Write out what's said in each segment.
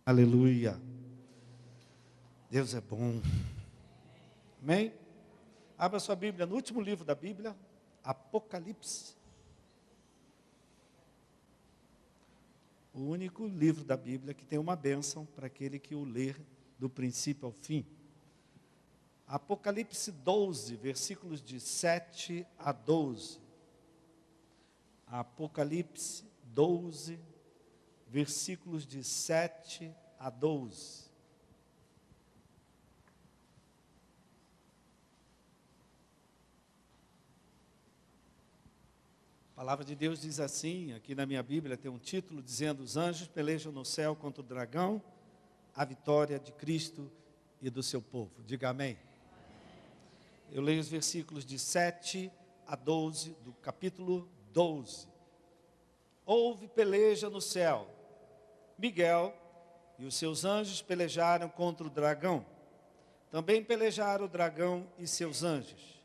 Aleluia. Deus é bom. Amém? Abra sua Bíblia no último livro da Bíblia, Apocalipse. O único livro da Bíblia que tem uma bênção para aquele que o ler do princípio ao fim. Apocalipse 12, versículos de 7 a 12. Apocalipse 12, versículos de 7 a 12. A palavra de Deus diz assim, aqui na minha Bíblia tem um título dizendo: os anjos pelejam no céu contra o dragão, a vitória de Cristo e do seu povo. Diga amém. Eu leio os versículos de 7 a 12 do capítulo 12. Houve peleja no céu. Miguel e os seus anjos pelejaram contra o dragão. Também pelejaram o dragão e seus anjos.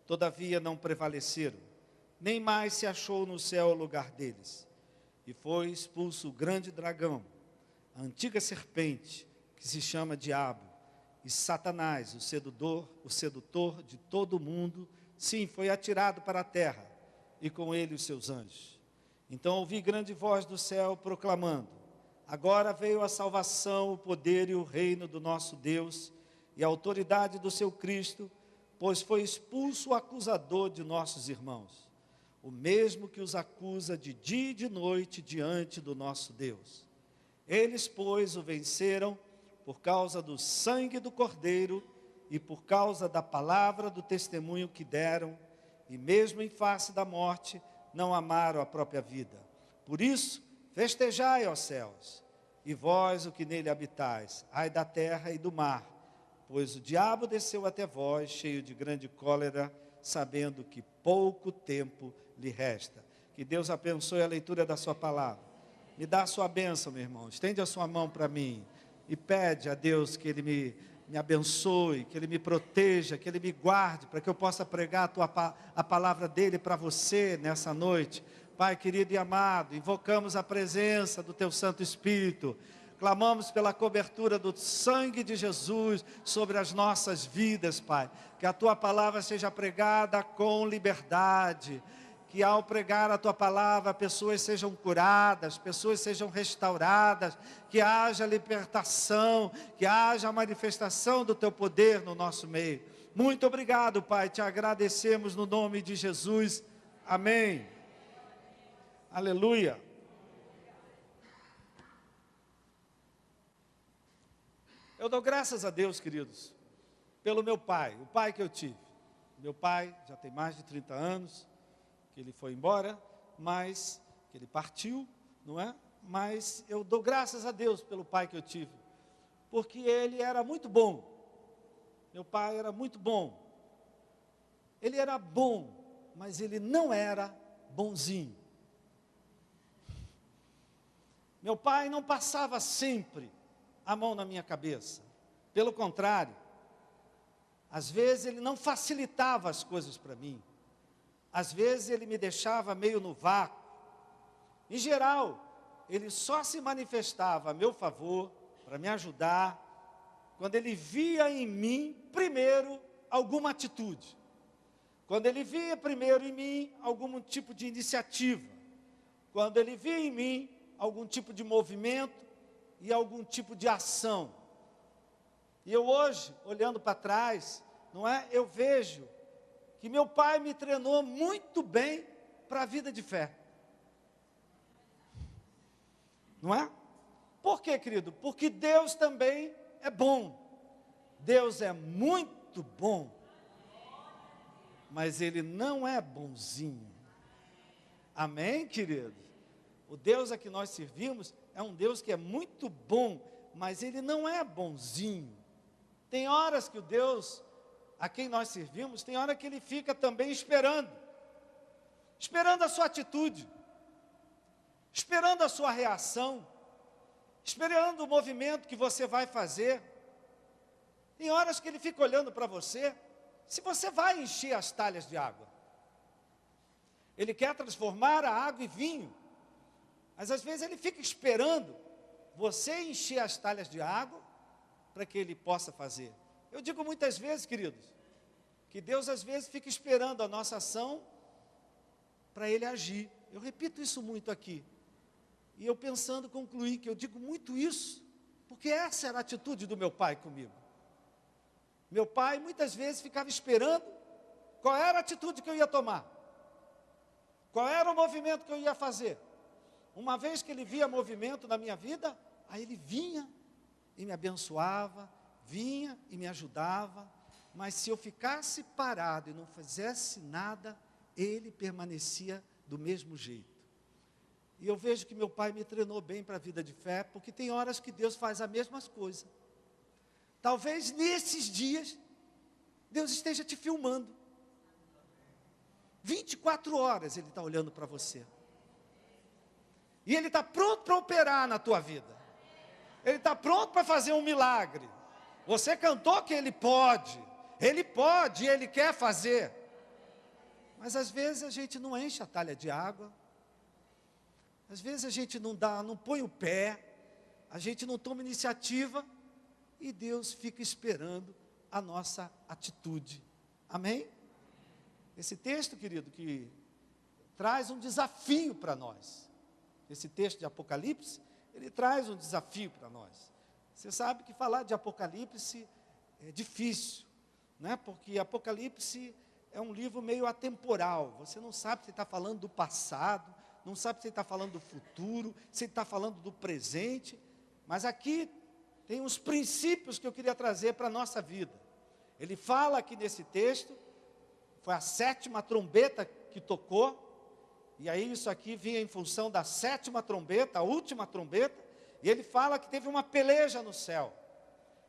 Todavia não prevaleceram. Nem mais se achou no céu o lugar deles. E foi expulso o grande dragão, a antiga serpente, que se chama Diabo, e Satanás, o sedutor de todo o mundo. Sim, foi atirado para a terra, e com ele os seus anjos. Então ouvi grande voz do céu proclamando: agora veio a salvação, o poder e o reino do nosso Deus, e a autoridade do seu Cristo, pois foi expulso o acusador de nossos irmãos, o mesmo que os acusa de dia e de noite diante do nosso Deus. Eles, pois, o venceram por causa do sangue do Cordeiro e por causa da palavra do testemunho que deram, e mesmo em face da morte, não amaram a própria vida. Por isso, festejai, ó céus, e vós, o que nele habitais, ai da terra e do mar, pois o diabo desceu até vós, cheio de grande cólera, sabendo que pouco tempo lhe resta. Que Deus abençoe a leitura da sua palavra. Me dá a sua bênção, meu irmão. Estende a sua mão para mim e pede a Deus que Ele me abençoe, que Ele me proteja, que Ele me guarde, para que eu possa pregar a palavra dEle para você nessa noite. Pai querido e amado, invocamos a presença do Teu Santo Espírito. Clamamos pela cobertura do sangue de Jesus sobre as nossas vidas, Pai. Que a Tua palavra seja pregada com liberdade. Que ao pregar a Tua palavra, pessoas sejam curadas, pessoas sejam restauradas. Que haja libertação, que haja manifestação do Teu poder no nosso meio. Muito obrigado, Pai. Te agradecemos no nome de Jesus. Amém. Aleluia. Eu dou graças a Deus, queridos, pelo meu pai, o pai que eu tive. Meu pai já tem mais de 30 anos, que ele foi embora, mas que ele partiu, não é? Mas eu dou graças a Deus pelo pai que eu tive, porque ele era muito bom. Meu pai era muito bom. Ele era bom, mas ele não era bonzinho. Meu pai não passava sempre a mão na minha cabeça. Pelo contrário, às vezes ele não facilitava as coisas para mim. Às vezes ele me deixava meio no vácuo. Em geral, ele só se manifestava a meu favor, para me ajudar, quando ele via em mim, primeiro, alguma atitude. Quando ele via primeiro em mim algum tipo de iniciativa. Quando ele via em mim algum tipo de movimento e algum tipo de ação. E eu hoje, olhando para trás, não é? Eu vejo que meu pai me treinou muito bem para a vida de fé. Não é? Por quê, querido? Porque Deus também é bom. Deus é muito bom. Mas Ele não é bonzinho. Amém, querido? O Deus a que nós servimos é um Deus que é muito bom, mas Ele não é bonzinho. Tem horas que o Deus a quem nós servimos, tem hora que Ele fica também esperando a sua atitude, esperando a sua reação, esperando o movimento que você vai fazer. Tem horas que Ele fica olhando para você, se você vai encher as talhas de água. Ele quer transformar a água em vinho, mas às vezes Ele fica esperando você encher as talhas de água para que Ele possa fazer. Eu digo muitas vezes, queridos, que Deus às vezes fica esperando a nossa ação para Ele agir. Eu repito isso muito aqui. E eu pensando concluir que eu digo muito isso, porque essa era a atitude do meu pai comigo. Meu pai muitas vezes ficava esperando qual era a atitude que eu ia tomar. Qual era o movimento que eu ia fazer. Uma vez que ele via movimento na minha vida, aí ele vinha e me abençoava, vinha e me ajudava. Mas se eu ficasse parado e não fizesse nada, ele permanecia do mesmo jeito. E eu vejo que meu pai me treinou bem para a vida de fé, porque tem horas que Deus faz as mesmas coisas. Talvez nesses dias, Deus esteja te filmando. 24 horas Ele está olhando para você. E Ele está pronto para operar na tua vida. Ele está pronto para fazer um milagre. Você cantou que Ele pode, e Ele quer fazer. Mas às vezes a gente não enche a talha de água. Às vezes a gente não põe o pé. A gente não toma iniciativa. E Deus fica esperando a nossa atitude. Amém? Esse texto, querido, que traz um desafio para nós. Esse texto de Apocalipse, ele traz um desafio para nós. Você sabe que falar de Apocalipse é difícil, né? Porque Apocalipse é um livro meio atemporal. Você não sabe se está falando do passado, não sabe se está falando do futuro, se está falando do presente. Mas aqui tem uns princípios que eu queria trazer para a nossa vida. Ele fala aqui nesse texto, foi a 7ª trombeta que tocou, e aí isso aqui vinha em função da 7ª trombeta, a última trombeta, e ele fala que teve uma peleja no céu.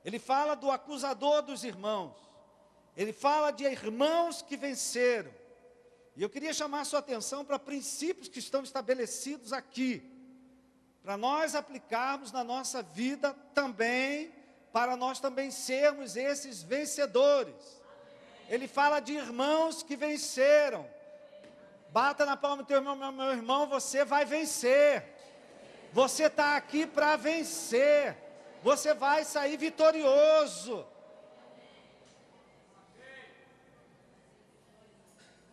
Ele fala do acusador dos irmãos. Ele fala de irmãos que venceram. E eu queria chamar a sua atenção para princípios que estão estabelecidos aqui, para nós aplicarmos na nossa vida também, para nós também sermos esses vencedores. Ele fala de irmãos que venceram. Bata na palma do teu irmão, meu irmão, você vai vencer. Você está aqui para vencer. Você vai sair vitorioso.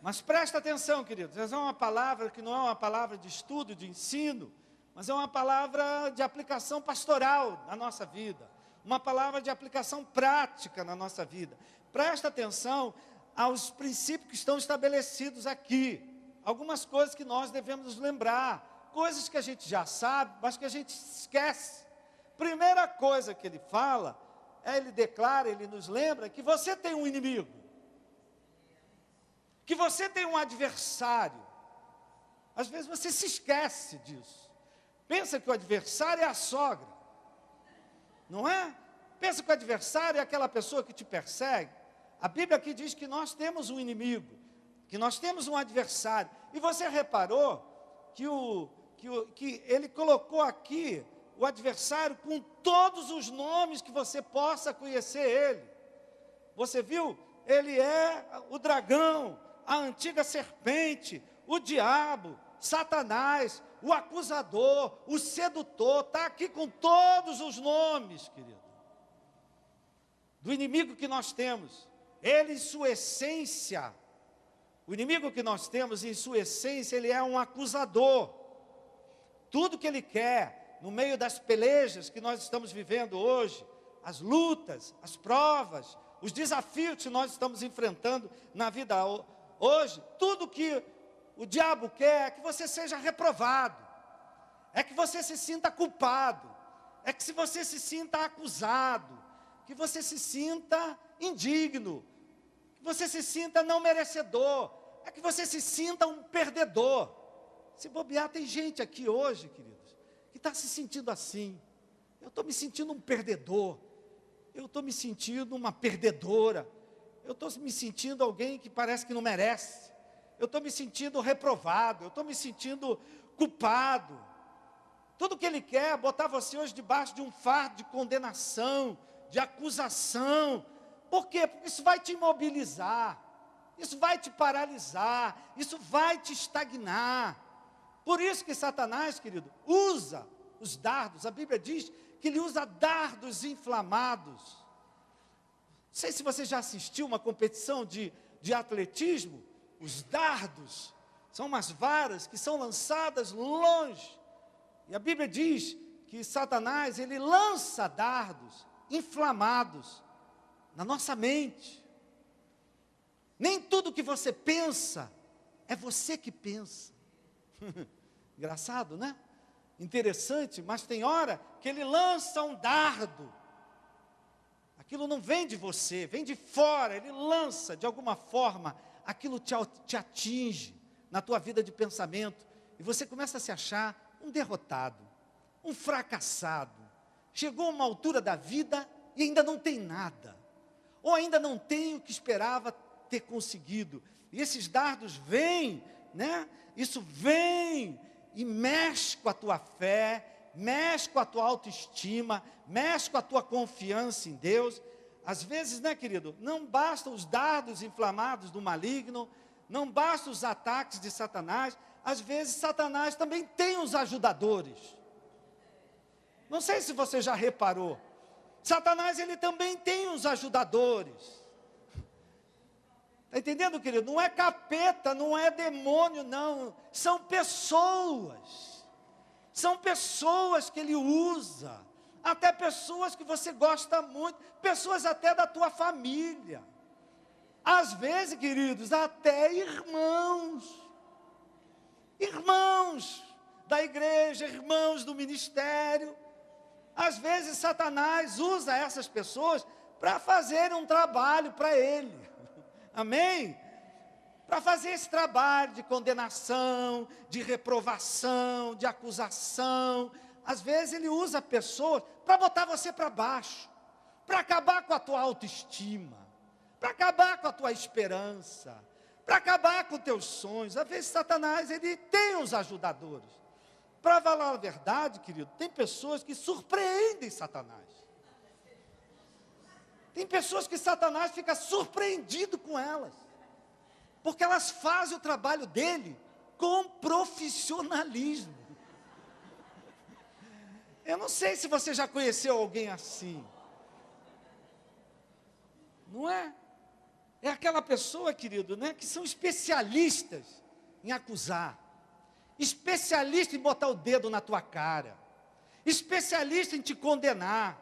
Mas presta atenção, queridos, essa é uma palavra que não é uma palavra de estudo, de ensino, mas é uma palavra de aplicação pastoral na nossa vida. Uma palavra de aplicação prática na nossa vida. Presta atenção aos princípios que estão estabelecidos aqui. Algumas coisas que nós devemos nos lembrar. Coisas que a gente já sabe, mas que a gente esquece. Primeira coisa que ele fala, ele declara, ele nos lembra que você tem um inimigo. Que você tem um adversário. Às vezes você se esquece disso. Pensa que o adversário é a sogra. Não é? Pensa que o adversário é aquela pessoa que te persegue. A Bíblia aqui diz que nós temos um inimigo, que nós temos um adversário. E você reparou que ele colocou aqui o adversário com todos os nomes que você possa conhecer ele. Você viu? Ele é o dragão, a antiga serpente, o diabo, Satanás, o acusador, o sedutor. Está aqui com todos os nomes, querido, do inimigo que nós temos. Ele, em sua essência, o inimigo que nós temos, em sua essência, ele é um acusador. Tudo que ele quer, no meio das pelejas que nós estamos vivendo hoje, as lutas, as provas, os desafios que nós estamos enfrentando na vida hoje, tudo que o diabo quer é que você seja reprovado, é que você se sinta culpado, é que você se sinta acusado, que você se sinta indigno, que você se sinta não merecedor, é que você se sinta um perdedor. Se bobear, tem gente aqui hoje, queridos, que está se sentindo assim. Eu estou me sentindo um perdedor, eu estou me sentindo uma perdedora, eu estou me sentindo alguém que parece que não merece, eu estou me sentindo reprovado, eu estou me sentindo culpado. Tudo que ele quer é botar você hoje debaixo de um fardo de condenação, de acusação. Por quê? Porque isso vai te imobilizar, isso vai te paralisar, isso vai te estagnar. Por isso que Satanás, querido, usa os dardos. A Bíblia diz que ele usa dardos inflamados. Não sei se você já assistiu uma competição de atletismo. Os dardos são umas varas que são lançadas longe. E a Bíblia diz que Satanás, ele lança dardos inflamados na nossa mente. Nem tudo que você pensa, é você que pensa. Engraçado, né? Interessante, mas tem hora que ele lança um dardo. Aquilo não vem de você, vem de fora, ele lança de alguma forma, aquilo te atinge na tua vida de pensamento, e você começa a se achar um derrotado, um fracassado. Chegou a uma altura da vida e ainda não tem nada, ou ainda não tem o que esperava ter conseguido. E esses dardos vêm, né? Isso vem e mexe com a tua fé, mexe com a tua autoestima, mexe com a tua confiança em Deus. Às vezes, né, querido, não bastam os dardos inflamados do maligno, não bastam os ataques de Satanás. Às vezes Satanás também tem os ajudadores. Não sei se você já reparou, Satanás, ele também tem os ajudadores. Está entendendo, querido? Não é capeta, não é demônio, não. São pessoas. São pessoas que ele usa. Até pessoas que você gosta muito. Pessoas até da tua família. Às vezes, queridos, até irmãos. Irmãos da igreja, irmãos do ministério. Às vezes Satanás usa essas pessoas para fazer um trabalho para ele. Amém? Para fazer esse trabalho de condenação, de reprovação, de acusação. Às vezes ele usa pessoas para botar você para baixo, para acabar com a tua autoestima, para acabar com a tua esperança, para acabar com os teus sonhos. Às vezes Satanás, ele tem os ajudadores. Para falar a verdade, querido, tem pessoas que surpreendem Satanás. Tem pessoas que Satanás fica surpreendido com elas, porque elas fazem o trabalho dele com profissionalismo. Eu não sei se você já conheceu alguém assim. Não é? É aquela pessoa, querido, né, que são especialistas em acusar, especialista em botar o dedo na tua cara, especialista em te condenar,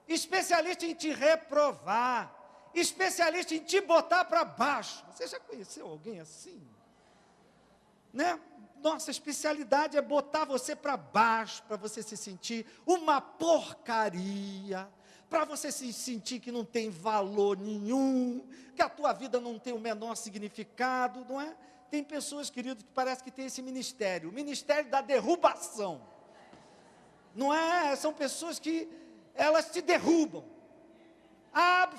especialista em te reprovar, especialista em te botar para baixo. Você já conheceu alguém assim? Né? Nossa especialidade é botar você para baixo, para você se sentir uma porcaria, para você se sentir que não tem valor nenhum, que a tua vida não tem o menor significado, não é? Tem pessoas, queridos, que parece que tem esse ministério, o ministério da derrubação. Não é? São pessoas que elas te derrubam.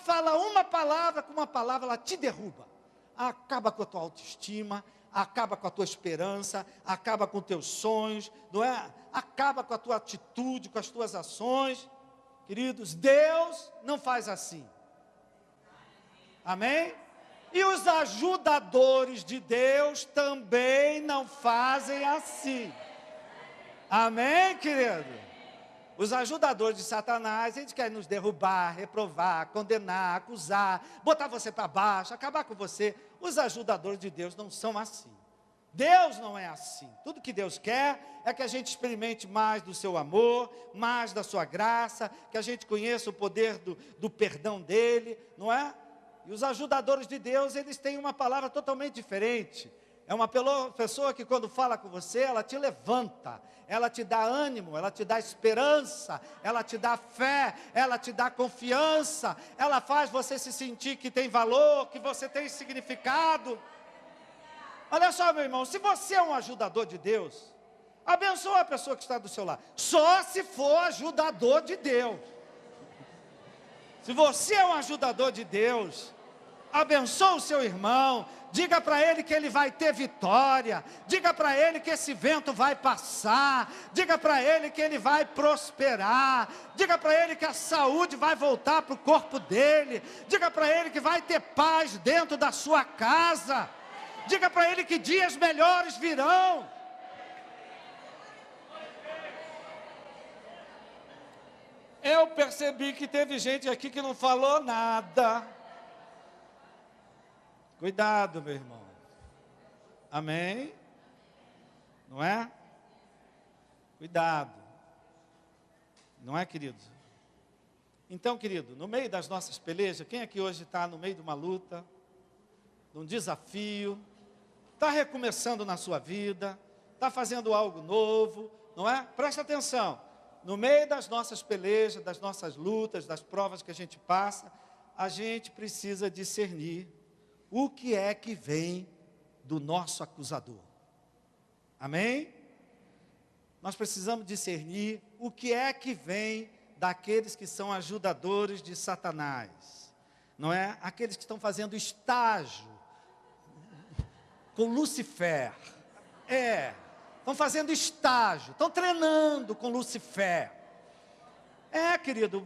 Fala uma palavra, com uma palavra ela te derruba. Acaba com a tua autoestima, acaba com a tua esperança, acaba com os teus sonhos, não é? Acaba com a tua atitude, com as tuas ações. Queridos, Deus não faz assim. Amém? E os ajudadores de Deus também não fazem assim. Amém, querido? Os ajudadores de Satanás, eles querem nos derrubar, reprovar, condenar, acusar, botar você para baixo, acabar com você. Os ajudadores de Deus não são assim. Deus não é assim. Tudo que Deus quer é que a gente experimente mais do seu amor, mais da sua graça, que a gente conheça o poder do perdão dele, não é? E os ajudadores de Deus, eles têm uma palavra totalmente diferente. É uma pessoa que quando fala com você, ela te levanta, ela te dá ânimo, ela te dá esperança, ela te dá fé, ela te dá confiança, ela faz você se sentir que tem valor, que você tem significado. Olha só, meu irmão, se você é um ajudador de Deus, abençoa a pessoa que está do seu lado, só se for ajudador de Deus. Se você é um ajudador de Deus, abençoa o seu irmão, diga para ele que ele vai ter vitória, diga para ele que esse vento vai passar, diga para ele que ele vai prosperar, diga para ele que a saúde vai voltar para o corpo dele, diga para ele que vai ter paz dentro da sua casa, diga para ele que dias melhores virão. Eu percebi que teve gente aqui que não falou nada. Cuidado, meu irmão. Amém? Não é? Cuidado. Não é, querido? Então, querido, no meio das nossas pelejas, quem aqui hoje está no meio de uma luta, de um desafio, está recomeçando na sua vida, está fazendo algo novo, não é? Presta atenção. No meio das nossas pelejas, das nossas lutas, das provas que a gente passa, a gente precisa discernir o que é que vem do nosso acusador. Amém? Nós precisamos discernir o que é que vem daqueles que são ajudadores de Satanás. Não é? Aqueles que estão fazendo estágio com Lucifer. Estão fazendo estágio, estão treinando com Lucifer. Querido,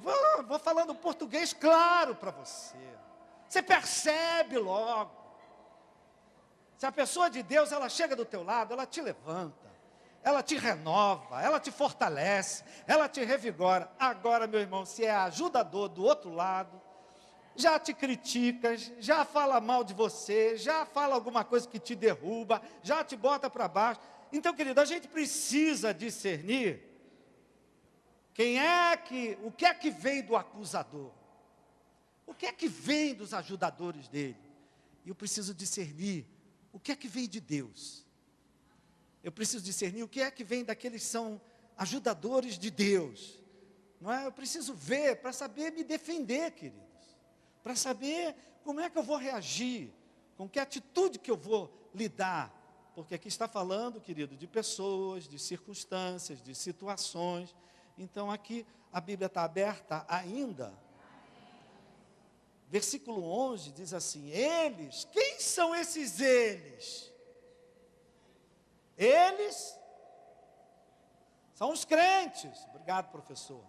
vou falando português claro para você. Você percebe logo. Se a pessoa de Deus, ela chega do teu lado, ela te levanta, ela te renova, ela te fortalece, ela te revigora. Agora, meu irmão, se é ajudador do outro lado, já te critica, já fala mal de você, já fala alguma coisa que te derruba, já te bota para baixo. Então, querido, a gente precisa discernir o que é que vem do acusador, o que é que vem dos ajudadores dele. E eu preciso discernir o que é que vem de Deus. Eu preciso discernir o que é que vem daqueles que são ajudadores de Deus. Não é? Eu preciso ver para saber me defender, queridos, para saber como é que eu vou reagir, com que atitude que eu vou lidar. Porque aqui está falando, querido, de pessoas, de circunstâncias, de situações. Então aqui a Bíblia está aberta ainda. Versículo 11 diz assim: eles, quem são esses eles? Eles são os crentes. Obrigado, professor.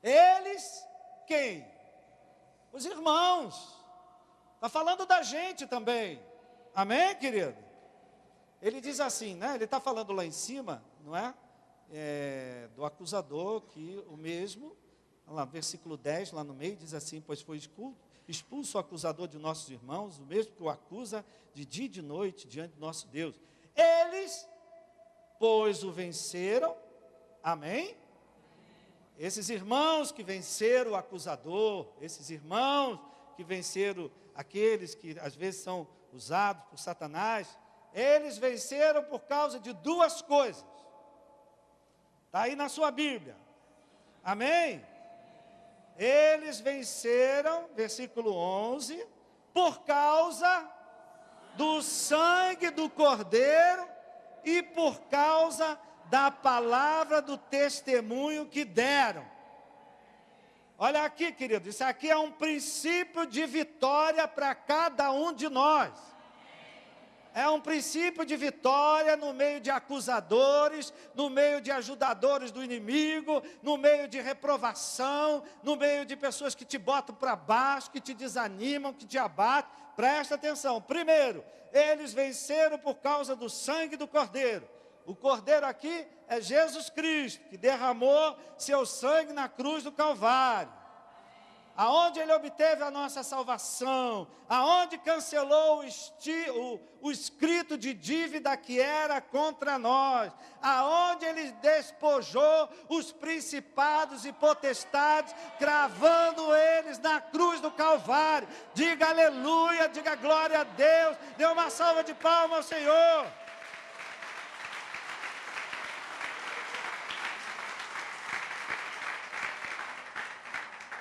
Eles, quem? Os irmãos. Está falando da gente também. Amém, querido? Ele diz assim, né? Ele está falando lá em cima, não é? Do acusador, que o mesmo, lá, versículo 10, lá no meio, diz assim: pois foi expulso o acusador de nossos irmãos, o mesmo que o acusa de dia e de noite diante do nosso Deus. Eles, pois o venceram, amém? Esses irmãos que venceram o acusador, esses irmãos que venceram aqueles que às vezes são usados por Satanás, eles venceram por causa de duas coisas. Está aí na sua Bíblia. Amém? Eles venceram, versículo 11, por causa do sangue do Cordeiro e por causa da palavra do testemunho que deram. Olha aqui, querido, isso aqui é um princípio de vitória para cada um de nós. É um princípio de vitória no meio de acusadores, no meio de ajudadores do inimigo, no meio de reprovação, no meio de pessoas que te botam para baixo, que te desanimam, que te abatem. Presta atenção. Primeiro, eles venceram por causa do sangue do Cordeiro. O Cordeiro aqui é Jesus Cristo, que derramou seu sangue na cruz do Calvário. Aonde Ele obteve a nossa salvação, aonde cancelou o escrito de dívida que era contra nós, aonde Ele despojou os principados e potestades, cravando eles na cruz do Calvário. Diga aleluia, diga glória a Deus, dê uma salva de palmas ao Senhor.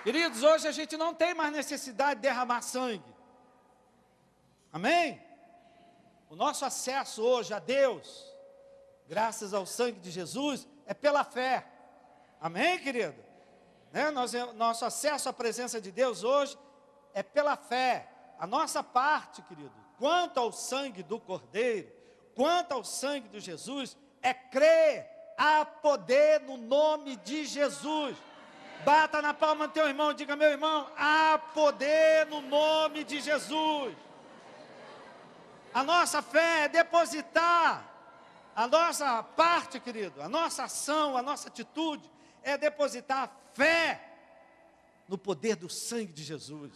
Queridos, hoje a gente não tem mais necessidade de derramar sangue. Amém? O nosso acesso hoje a Deus, graças ao sangue de Jesus, é pela fé. Amém, querido? Nosso acesso à presença de Deus hoje é pela fé. A nossa parte, querido, quanto ao sangue do Cordeiro, quanto ao sangue de Jesus, é crer. Há poder no nome de Jesus. Bata na palma do teu irmão e diga: meu irmão, há poder no nome de Jesus. A nossa fé é depositar, a nossa parte, querido, a nossa ação, a nossa atitude é depositar fé no poder do sangue de Jesus.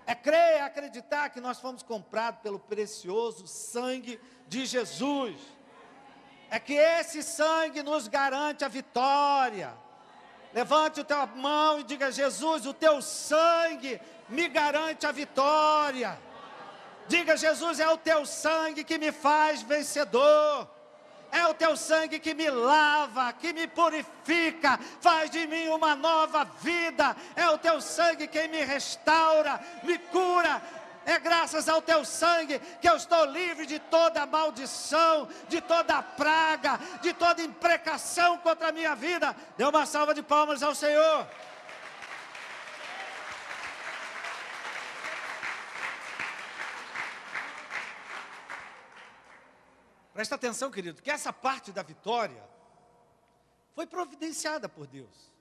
É crer, é acreditar que nós fomos comprados pelo precioso sangue de Jesus. É que esse sangue nos garante a vitória. Levante a tua mão e diga: Jesus, o teu sangue me garante a vitória. Diga: Jesus, é o teu sangue que me faz vencedor. É o teu sangue que me lava, que me purifica, faz de mim uma nova vida. É o teu sangue que me restaura, me cura. É graças ao teu sangue que eu estou livre de toda maldição, de toda praga, de toda imprecação contra a minha vida. Dê uma salva de palmas ao Senhor. Presta atenção, querido, que essa parte da vitória foi providenciada por Deus.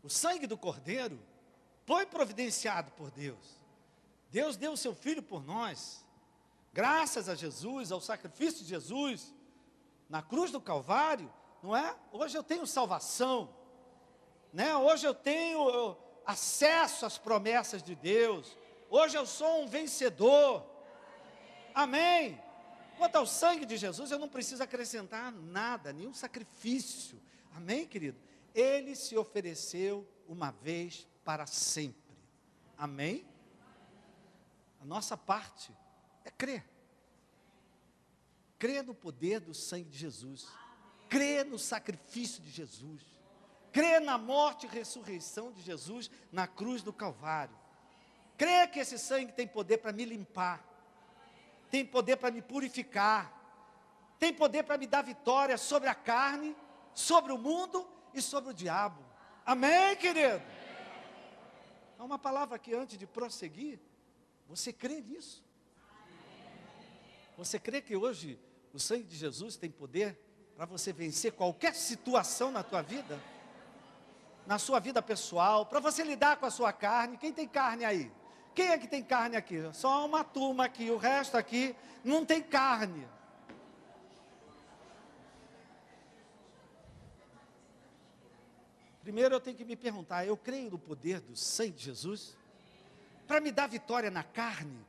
O sangue do Cordeiro foi providenciado por Deus. Deus deu o seu Filho por nós. Graças a Jesus, ao sacrifício de Jesus, na cruz do Calvário, não é? Hoje eu tenho salvação, né? Hoje eu tenho acesso às promessas de Deus. Hoje eu sou um vencedor. Amém? Quanto ao sangue de Jesus, eu não preciso acrescentar nada, nenhum sacrifício. Amém, querido? Ele se ofereceu uma vez para sempre. Amém? A nossa parte é crer. Crer no poder do sangue de Jesus. Crer no sacrifício de Jesus. Crer na morte e ressurreição de Jesus na cruz do Calvário. Crer que esse sangue tem poder para me limpar. Tem poder para me purificar, tem poder para me dar vitória sobre a carne, sobre o mundo e sobre o diabo. Amém, querido? Há uma palavra aqui antes de prosseguir. Você crê nisso? Você crê que hoje o sangue de Jesus tem poder para você vencer qualquer situação na tua vida? Na sua vida pessoal, para você lidar com a sua carne? Quem tem carne aí? Quem é que tem carne aqui? Só uma turma aqui, o resto aqui não tem carne. Primeiro eu tenho que me perguntar: eu creio no poder do sangue de Jesus? Para me dar vitória na carne?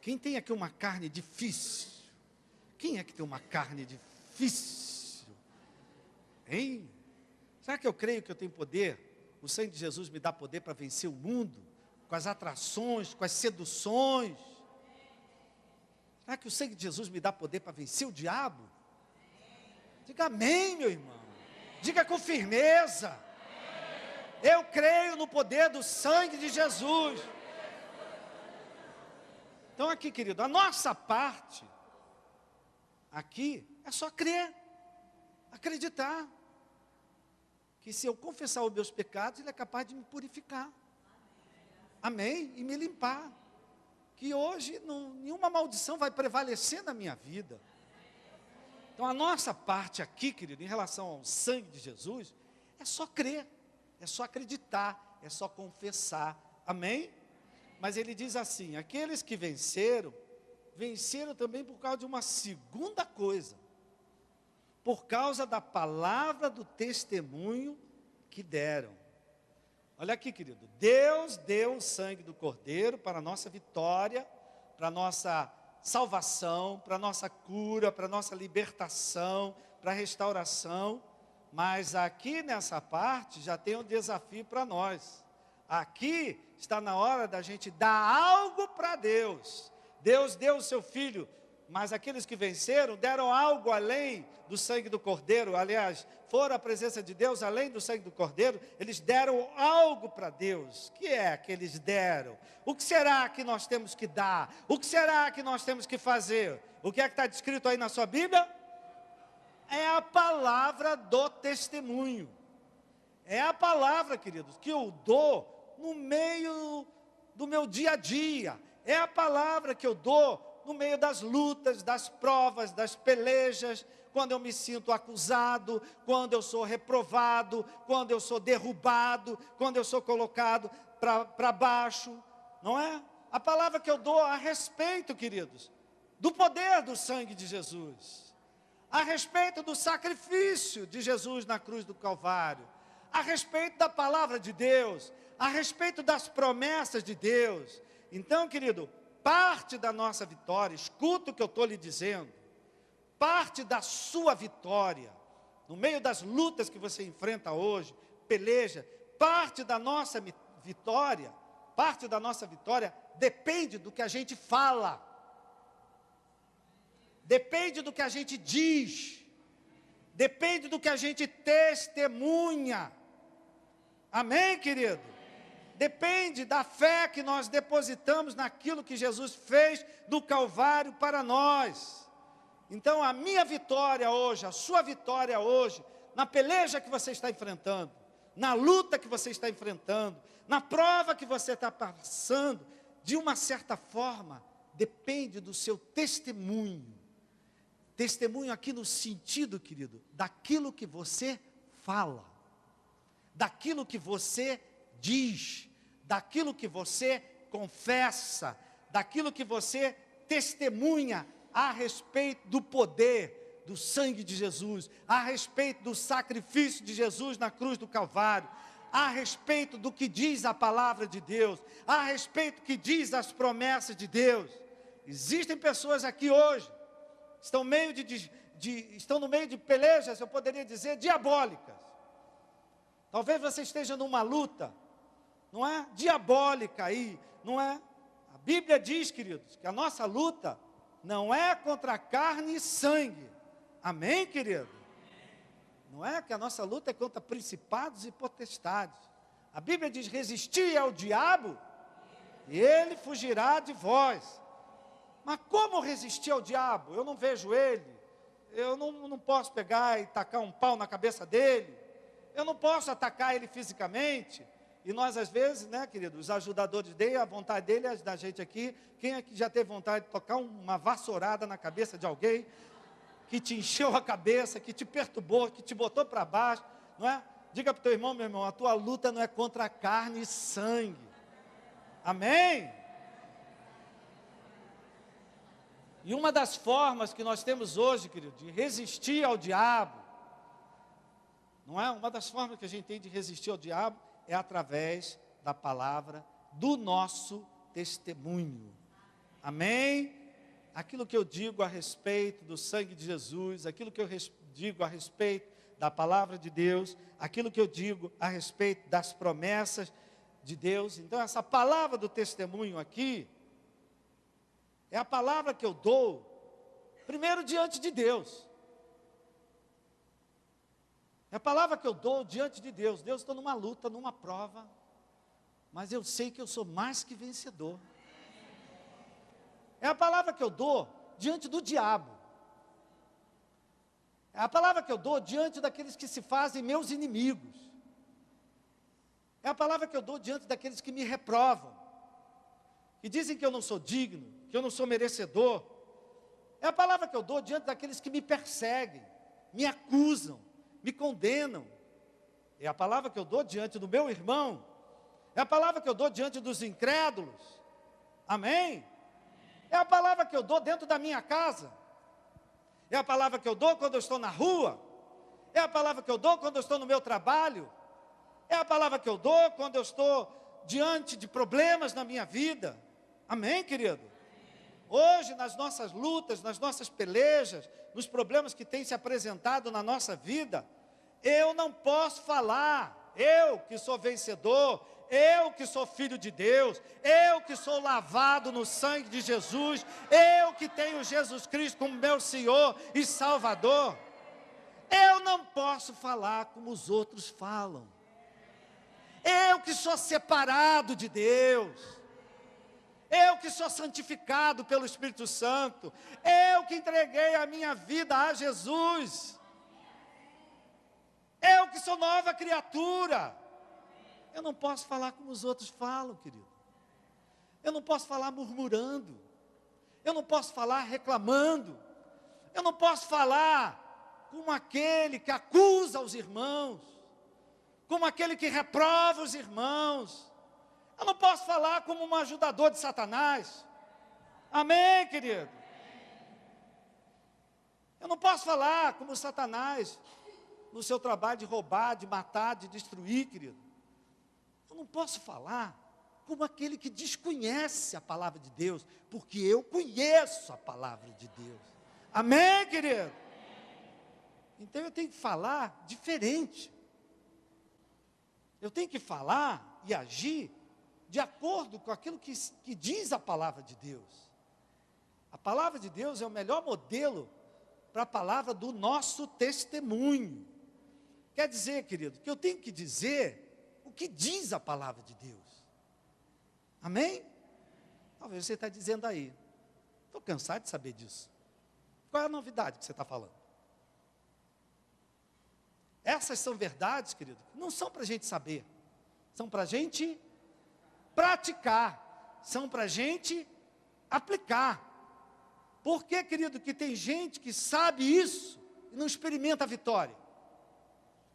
Quem tem aqui uma carne difícil? Quem é que tem uma carne difícil? Hein? Será que eu creio que eu tenho poder? O sangue de Jesus me dá poder para vencer o mundo? Com as atrações, com as seduções. Será que o sangue de Jesus me dá poder para vencer o diabo? Diga amém, meu irmão. Diga com firmeza. Eu creio no poder do sangue de Jesus. Então aqui, querido, a nossa parte aqui é só crer, acreditar que se eu confessar os meus pecados, Ele é capaz de me purificar. Amém? E me limpar. Que hoje nenhuma maldição vai prevalecer na minha vida. Então a nossa parte aqui, querido, em relação ao sangue de Jesus, é só crer, é só acreditar, é só confessar. Amém? Mas ele diz assim: aqueles que venceram, venceram também por causa de uma segunda coisa. Por causa da palavra do testemunho que deram. Olha aqui, querido, Deus deu o sangue do Cordeiro para a nossa vitória, para a nossa salvação, para a nossa cura, para a nossa libertação, para a restauração. Mas aqui nessa parte já tem um desafio para nós. Aqui está na hora da gente dar algo para Deus. Deus deu o seu Filho, mas aqueles que venceram deram algo além do sangue do Cordeiro. Aliás, foram à presença de Deus além do sangue do Cordeiro. Eles deram algo para Deus. O que é que eles deram? O que será que nós temos que dar? O que será que nós temos que fazer? O que é que está descrito aí na sua Bíblia? É a palavra do testemunho. É a palavra, queridos, que eu dou no meio do meu dia a dia. É a palavra que eu dou no meio das lutas, das provas, das pelejas, quando eu me sinto acusado, quando eu sou reprovado, quando eu sou derrubado, quando eu sou colocado para baixo, não é? A palavra que eu dou a respeito, queridos, do poder do sangue de Jesus, a respeito do sacrifício de Jesus na cruz do Calvário, a respeito da palavra de Deus, a respeito das promessas de Deus. Então, querido, parte da nossa vitória, escuta o que eu estou lhe dizendo, parte da sua vitória, no meio das lutas que você enfrenta hoje, peleja, parte da nossa vitória depende do que a gente fala, depende do que a gente diz, depende do que a gente testemunha. Amém, querido? Depende da fé que nós depositamos naquilo que Jesus fez no Calvário para nós. Então, a minha vitória hoje, a sua vitória hoje, na peleja que você está enfrentando, na luta que você está enfrentando, na prova que você está passando, de uma certa forma, depende do seu testemunho. Testemunho aqui no sentido, querido, daquilo que você fala, daquilo que você diz, daquilo que você confessa, daquilo que você testemunha a respeito do poder do sangue de Jesus, a respeito do sacrifício de Jesus na cruz do Calvário, a respeito do que diz a palavra de Deus, a respeito do que diz as promessas de Deus. Existem pessoas aqui hoje, estão no meio de pelejas, eu poderia dizer, diabólicas. Talvez você esteja numa luta, não é? Diabólica aí, não é? A Bíblia diz, queridos, que a nossa luta não é contra carne e sangue. Amém, querido? Não é que a nossa luta é contra principados e potestades. A Bíblia diz, resistir ao diabo, e ele fugirá de vós. Mas como resistir ao diabo? Eu não vejo ele, eu não posso pegar e tacar um pau na cabeça dele, eu não posso atacar ele fisicamente. E nós às vezes, né, queridos, os ajudadores dele, a vontade dele é da gente aqui. Quem aqui já teve vontade de tocar uma vassourada na cabeça de alguém, que te encheu a cabeça, que te perturbou, que te botou para baixo, não é? Diga para o teu irmão, meu irmão, a tua luta não é contra carne e sangue. Amém? E uma das formas que nós temos hoje, querido, de resistir ao diabo, não é? Uma das formas que a gente tem de resistir ao diabo é através da palavra, do nosso testemunho. Amém? Aquilo que eu digo a respeito do sangue de Jesus, aquilo que eu digo a respeito da palavra de Deus, aquilo que eu digo a respeito das promessas de Deus. Então, essa palavra do testemunho aqui, é a palavra que eu dou, primeiro diante de Deus. É a palavra que eu dou diante de Deus. Deus, estou numa luta, numa prova, mas eu sei que eu sou mais que vencedor. É a palavra que eu dou diante do diabo. É a palavra que eu dou diante daqueles que se fazem meus inimigos. É a palavra que eu dou diante daqueles que me reprovam, que dizem que eu não sou digno, que eu não sou merecedor. É a palavra que eu dou diante daqueles que me perseguem, me acusam, me condenam. É a palavra que eu dou diante do meu irmão. É a palavra que eu dou diante dos incrédulos. Amém? É a palavra que eu dou dentro da minha casa. É a palavra que eu dou quando eu estou na rua. É a palavra que eu dou quando eu estou no meu trabalho. É a palavra que eu dou quando eu estou diante de problemas na minha vida. Amém, querido? Hoje, nas nossas lutas, nas nossas pelejas, nos problemas que têm se apresentado na nossa vida, eu não posso falar, eu que sou vencedor, eu que sou filho de Deus, eu que sou lavado no sangue de Jesus, eu que tenho Jesus Cristo como meu Senhor e Salvador, eu não posso falar como os outros falam. Eu que sou separado de Deus, eu que sou santificado pelo Espírito Santo, eu que entreguei a minha vida a Jesus, eu que sou nova criatura, eu não posso falar como os outros falam, querido. Eu não posso falar murmurando, eu não posso falar reclamando, eu não posso falar como aquele que acusa os irmãos, como aquele que reprova os irmãos. Eu não posso falar como um ajudador de Satanás. Amém, querido? Eu não posso falar como Satanás. no seu trabalho de roubar, de matar, de destruir, querido. Eu não posso falar como aquele que desconhece a palavra de Deus, porque eu conheço a palavra de Deus. Amém, querido? Então eu tenho que falar diferente. Eu tenho que falar e agir de acordo com aquilo que diz a palavra de Deus. A palavra de Deus é o melhor modelo para a palavra do nosso testemunho. Quer dizer, querido, que eu tenho que dizer o que diz a palavra de Deus. Amém? Talvez você está dizendo aí, estou cansado de saber disso. Qual é a novidade que você está falando? Essas são verdades, querido, não são para a gente saber, são para a gente praticar, são para a gente aplicar. Por que, querido, que tem gente que sabe isso e não experimenta a vitória?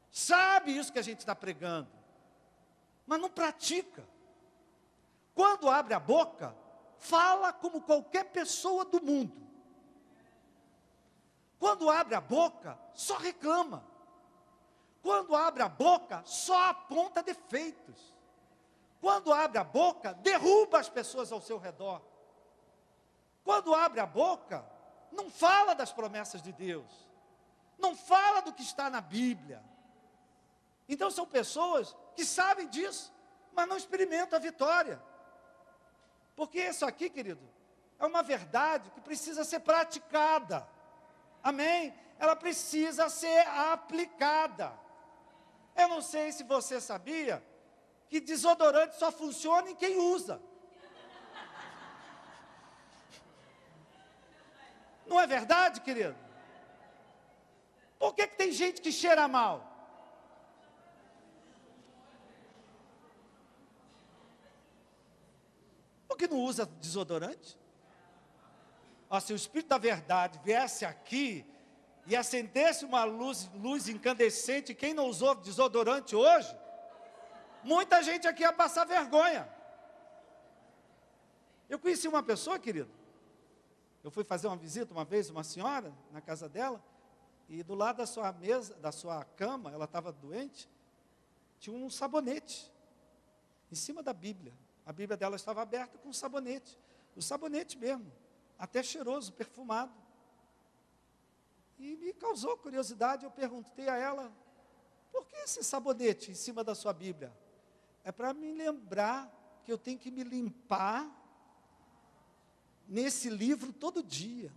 Sabe isso que a gente está pregando, mas não pratica. Quando abre a boca, fala como qualquer pessoa do mundo. Quando abre a boca, só reclama. Quando abre a boca, só aponta defeitos. Quando abre a boca, derruba as pessoas ao seu redor. Quando abre a boca, não fala das promessas de Deus. Não fala do que está na Bíblia. Então são pessoas que sabem disso, mas não experimentam a vitória. Porque isso aqui, querido, é uma verdade que precisa ser praticada. Amém? Ela precisa ser aplicada. Eu não sei se você sabia que desodorante só funciona em quem usa. Não é verdade, querido? Por que tem gente que cheira mal? Porque não usa desodorante? Ó, se o Espírito da verdade viesse aqui e acendesse uma luz incandescente, quem não usou desodorante hoje, muita gente aqui ia passar vergonha. Eu conheci uma pessoa, querido, eu fui fazer uma visita uma vez, uma senhora, na casa dela, e do lado da sua mesa, da sua cama, ela estava doente, tinha um sabonete, em cima da Bíblia. A Bíblia dela estava aberta com um sabonete, o sabonete mesmo, até cheiroso, perfumado. E me causou curiosidade, eu perguntei a ela, por que esse sabonete em cima da sua Bíblia? É para me lembrar que eu tenho que me limpar nesse livro todo dia.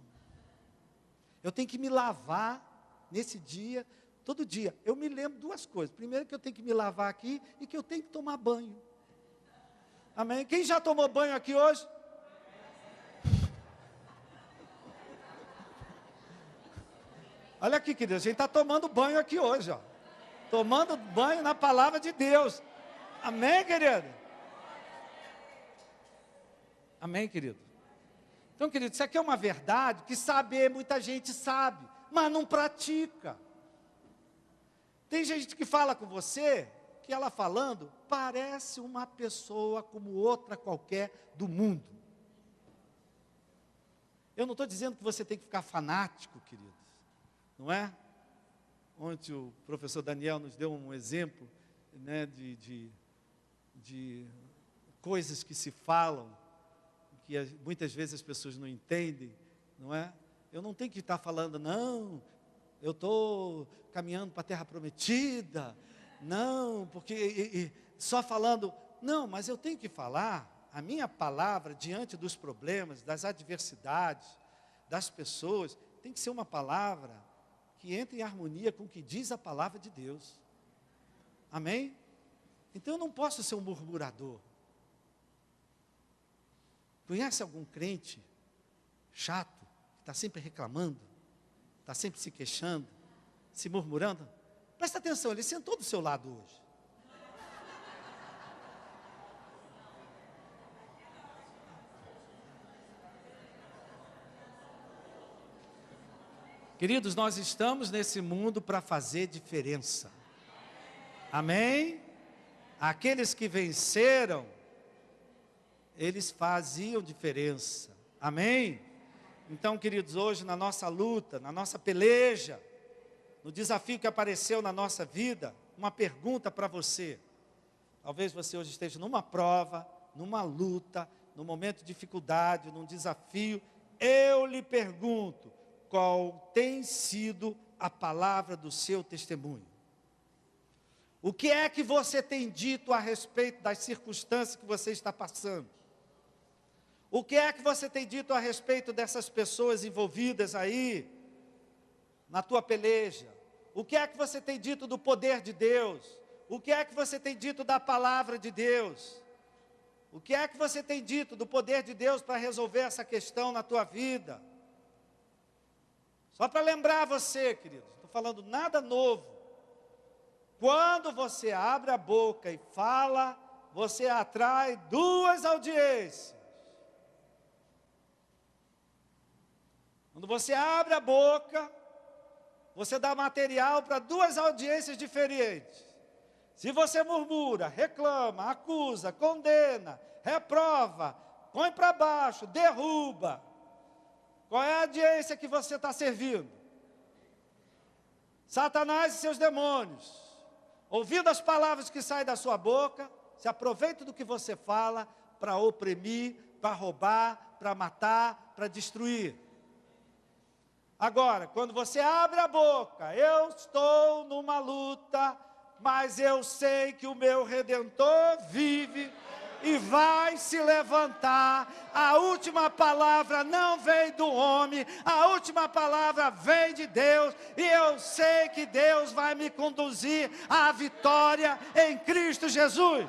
Eu tenho que me lavar nesse dia, todo dia. Eu me lembro duas coisas. Primeiro, que eu tenho que me lavar aqui e que eu tenho que tomar banho. Amém? Quem já tomou banho aqui hoje? Olha aqui, querido, a gente está tomando banho aqui hoje, ó. Tomando banho na palavra de Deus. Amém, querido? Amém, querido? Então, querido, isso aqui é uma verdade que saber, muita gente sabe, mas não pratica. Tem gente que fala com você, que ela falando, parece uma pessoa como outra qualquer do mundo. Eu não estou dizendo que você tem que ficar fanático, queridos, não é? Ontem o professor Daniel nos deu um exemplo, né, de coisas que se falam, que muitas vezes as pessoas não entendem, não é? Eu não tenho que estar falando, não, eu estou caminhando para a terra prometida, não, porque só falando, não, mas eu tenho que falar a minha palavra diante dos problemas, das adversidades, das pessoas, tem que ser uma palavra que entre em harmonia com o que diz a palavra de Deus. Amém? Então eu não posso ser um murmurador. Conhece algum crente chato, que está sempre reclamando, está sempre se queixando, se murmurando? Presta atenção, ele sentou do seu lado hoje. Queridos, nós estamos nesse mundo para fazer diferença. Amém? Aqueles que venceram, eles faziam diferença. Amém? Então, queridos, hoje na nossa luta, na nossa peleja, no desafio que apareceu na nossa vida, uma pergunta para você. Talvez você hoje esteja numa prova, numa luta, num momento de dificuldade, num desafio. Eu lhe pergunto, qual tem sido a palavra do seu testemunho? O que é que você tem dito a respeito das circunstâncias que você está passando? O que é que você tem dito a respeito dessas pessoas envolvidas aí na tua peleja? O que é que você tem dito do poder de Deus? O que é que você tem dito da palavra de Deus? O que é que você tem dito do poder de Deus para resolver essa questão na tua vida? Só para lembrar você, queridos, não estou falando nada novo. Quando você abre a boca e fala, você atrai 2 audiências. Quando você abre a boca, você dá material para 2 audiências diferentes. Se você murmura, reclama, acusa, condena, reprova, põe para baixo, derruba, qual é a audiência que você está servindo? Satanás e seus demônios. Ouvindo as palavras que saem da sua boca, se aproveita do que você fala para oprimir, para roubar, para matar, para destruir. Agora, quando você abre a boca, eu estou numa luta, mas eu sei que o meu Redentor vive e vai se levantar. A última palavra não vem do homem, a última palavra vem de Deus, e eu sei que Deus vai me conduzir à vitória em Cristo Jesus.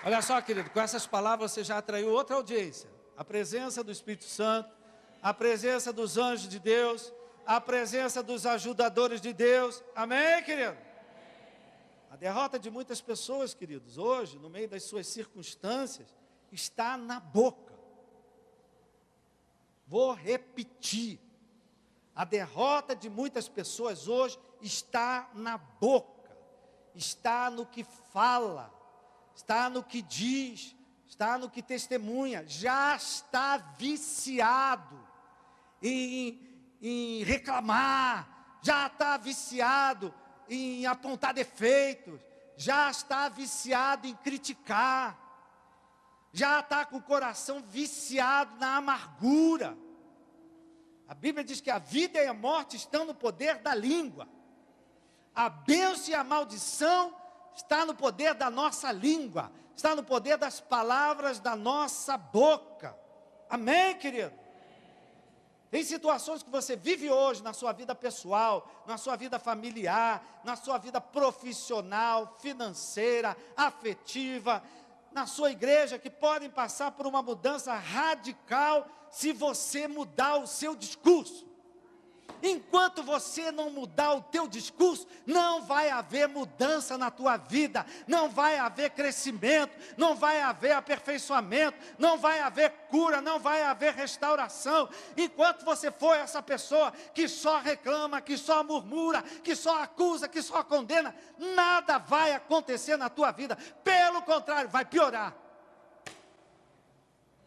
Olha só, querido, com essas palavras você já atraiu outra audiência. A presença do Espírito Santo, a presença dos anjos de Deus, a presença dos ajudadores de Deus. Amém, querido? A derrota de muitas pessoas, queridos, hoje, no meio das suas circunstâncias, está na boca. Vou repetir. A derrota de muitas pessoas hoje está na boca, está no que fala, está no que diz, está no que testemunha, já está viciado em reclamar, já está viciado em apontar defeitos, já está viciado em criticar, já está com o coração viciado na amargura. A Bíblia diz que a vida e a morte estão no poder da língua. A bênção e a maldição está no poder da nossa língua, está no poder das palavras da nossa boca. Amém, querido? Tem situações que você vive hoje na sua vida pessoal, na sua vida familiar, na sua vida profissional, financeira, afetiva, na sua igreja, que podem passar por uma mudança radical se você mudar o seu discurso. Enquanto você não mudar o teu discurso, não vai haver mudança na tua vida, não vai haver crescimento, não vai haver aperfeiçoamento, não vai haver cura, não vai haver restauração. Enquanto você for essa pessoa que só reclama, que só murmura, que só acusa, que só condena, nada vai acontecer na tua vida, pelo contrário, vai piorar.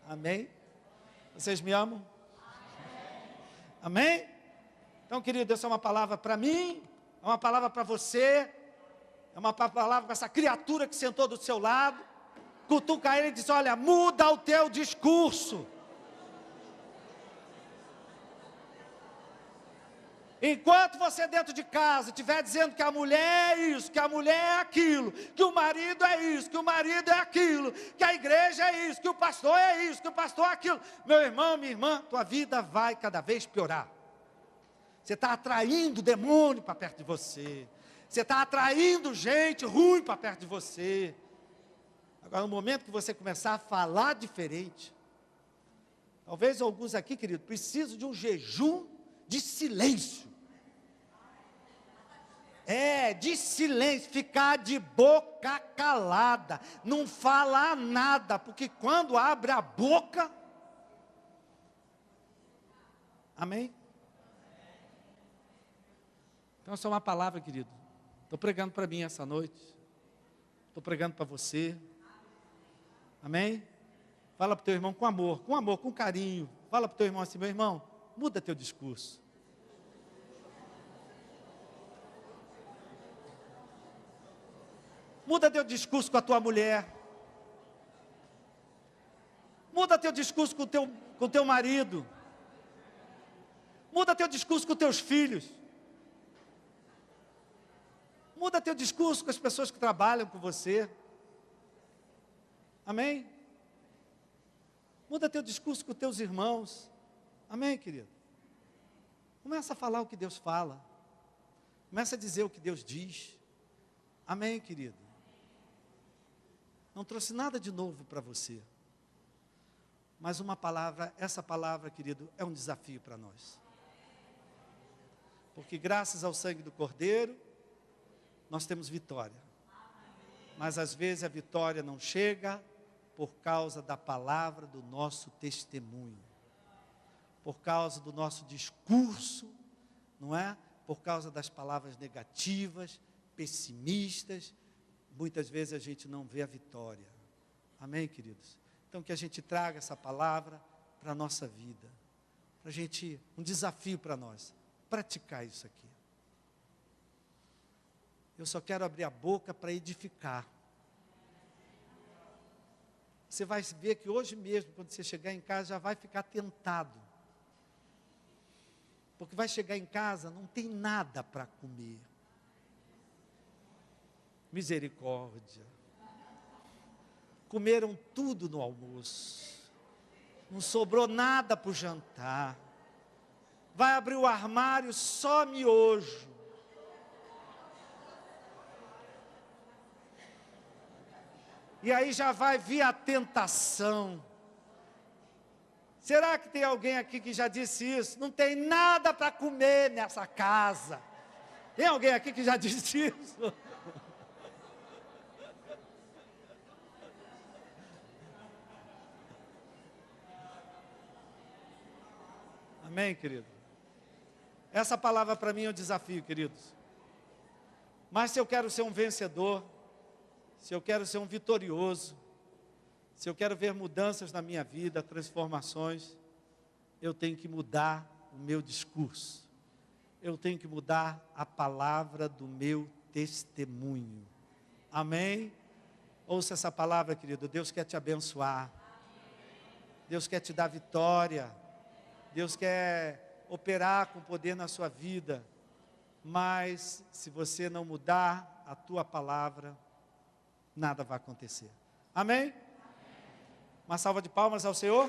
Amém? Vocês me amam? Amém? Então, querido, essa é uma palavra para mim, é uma palavra para você, é uma palavra para essa criatura que sentou do seu lado. Cutuca ele e diz: olha, muda o teu discurso. Enquanto você dentro de casa estiver dizendo que a mulher é isso, que a mulher é aquilo, que o marido é isso, que o marido é aquilo, que a igreja é isso, que o pastor é isso, que o pastor é aquilo, meu irmão, minha irmã, tua vida vai cada vez piorar. Você está atraindo demônio para perto de você. Você está atraindo gente ruim para perto de você. Agora, no momento que você começar a falar diferente, talvez alguns aqui, querido, precisam de um jejum de silêncio. De silêncio, ficar de boca calada, não falar nada, porque quando abre a boca, amém? Então, essa é uma palavra, querido. Estou pregando para mim essa noite. Estou pregando para você. Amém? Fala para o teu irmão com amor, com carinho. Fala para o teu irmão assim: meu irmão, muda teu discurso. Muda teu discurso com a tua mulher. Muda teu discurso com o teu marido. Muda teu discurso com os teus filhos. Muda teu discurso com as pessoas que trabalham com você. Amém? Muda teu discurso com os teus irmãos. Amém, querido? Começa a falar o que Deus fala. Começa a dizer o que Deus diz. Amém, querido? Não trouxe nada de novo para você. Mas uma palavra, essa palavra, querido, é um desafio para nós. Porque graças ao sangue do Cordeiro, nós temos vitória. Mas às vezes a vitória não chega por causa da palavra do nosso testemunho. Por causa do nosso discurso, não é? Por causa das palavras negativas, pessimistas. Muitas vezes a gente não vê a vitória. Amém, queridos? Então que a gente traga essa palavra para a nossa vida. Para a gente, um desafio para nós, praticar isso aqui. Eu só quero abrir a boca para edificar. Você vai ver que hoje mesmo, quando você chegar em casa, já vai ficar tentado. Porque vai chegar em casa, não tem nada para comer. Misericórdia. Comeram tudo no almoço. Não sobrou nada para o jantar. Vai abrir o armário, só miojo. E aí já vai vir a tentação. Será que tem alguém aqui que já disse isso? Não tem nada para comer nessa casa. Tem alguém aqui que já disse isso? Amém, querido? Essa palavra para mim é um desafio, queridos. Mas se eu quero ser um vencedor, se eu quero ser um vitorioso, se eu quero ver mudanças na minha vida, transformações, eu tenho que mudar o meu discurso. Eu tenho que mudar a palavra do meu testemunho. Amém? Ouça essa palavra, querido. Deus quer te abençoar. Deus quer te dar vitória. Deus quer operar com poder na sua vida. Mas se você não mudar a tua palavra, nada vai acontecer. Amém? Uma salva de palmas ao Senhor.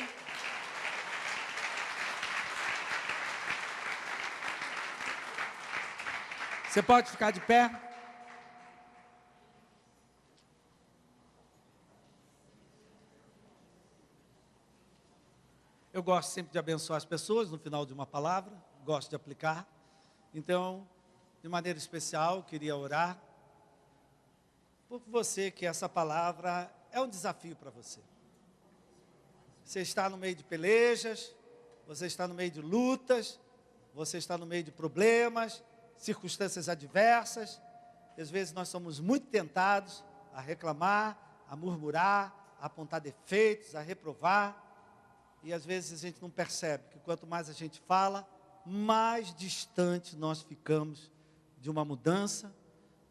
Você pode ficar de pé. Eu gosto sempre de abençoar as pessoas no final de uma palavra. Gosto de aplicar. Então, de maneira especial, queria orar por você, que essa palavra é um desafio para você. Você está no meio de pelejas, você está no meio de lutas, você está no meio de problemas, circunstâncias adversas. E às vezes nós somos muito tentados a reclamar, a murmurar, a apontar defeitos, a reprovar. E às vezes a gente não percebe que quanto mais a gente fala, mais distante nós ficamos de uma mudança,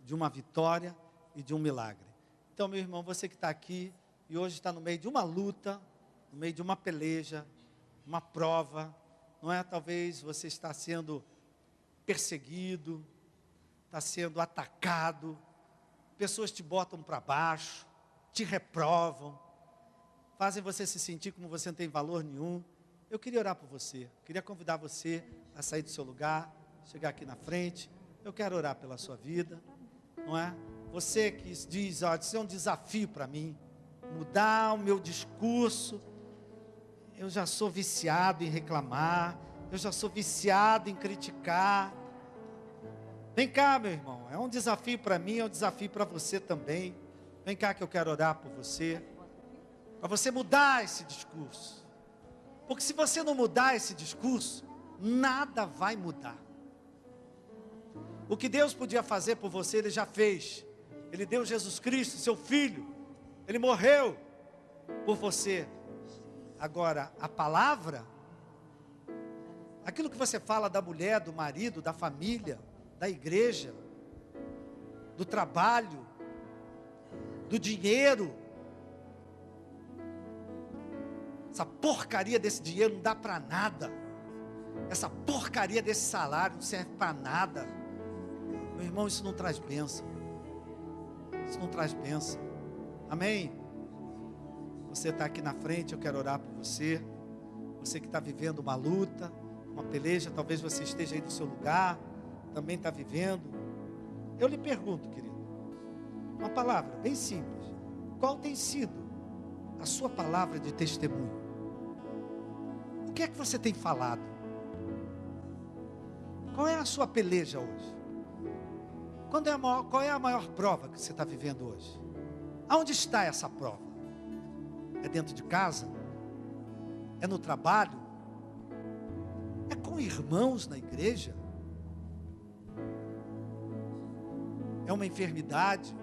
de uma vitória e de um milagre. Então, meu irmão, você que está aqui e hoje está no meio de uma luta, no meio de uma peleja, uma prova, não é? Talvez você está sendo perseguido, está sendo atacado, pessoas te botam para baixo, te reprovam, fazem você se sentir como você não tem valor nenhum. Eu queria orar por você, queria convidar você a sair do seu lugar, chegar aqui na frente. Eu quero orar pela sua vida, não é? Você que diz, ó, isso é um desafio para mim, mudar o meu discurso. Eu já sou viciado em reclamar, eu já sou viciado em criticar. Vem cá, meu irmão, é um desafio para mim, é um desafio para você também. Vem cá que eu quero orar por você, para você mudar esse discurso. Porque se você não mudar esse discurso, nada vai mudar. O que Deus podia fazer por você, Ele já fez. Ele deu Jesus Cristo, seu Filho. Ele morreu por você. Agora, a palavra, aquilo que você fala da mulher, do marido, da família, da igreja, do trabalho, do dinheiro, essa porcaria desse dinheiro não dá para nada, essa porcaria desse salário não serve para nada, meu irmão, isso não traz bênção, isso não traz bênção, amém? Você está aqui na frente, eu quero orar por você, você que está vivendo uma luta, uma peleja, talvez você esteja aí no seu lugar, também está vivendo. Eu lhe pergunto, querido, uma palavra bem simples, qual tem sido a sua palavra de testemunho? O que é que você tem falado? Qual é a sua peleja hoje? Qual é a maior prova que você está vivendo hoje? Aonde está essa prova? É dentro de casa? É no trabalho? É com irmãos na igreja? É uma enfermidade?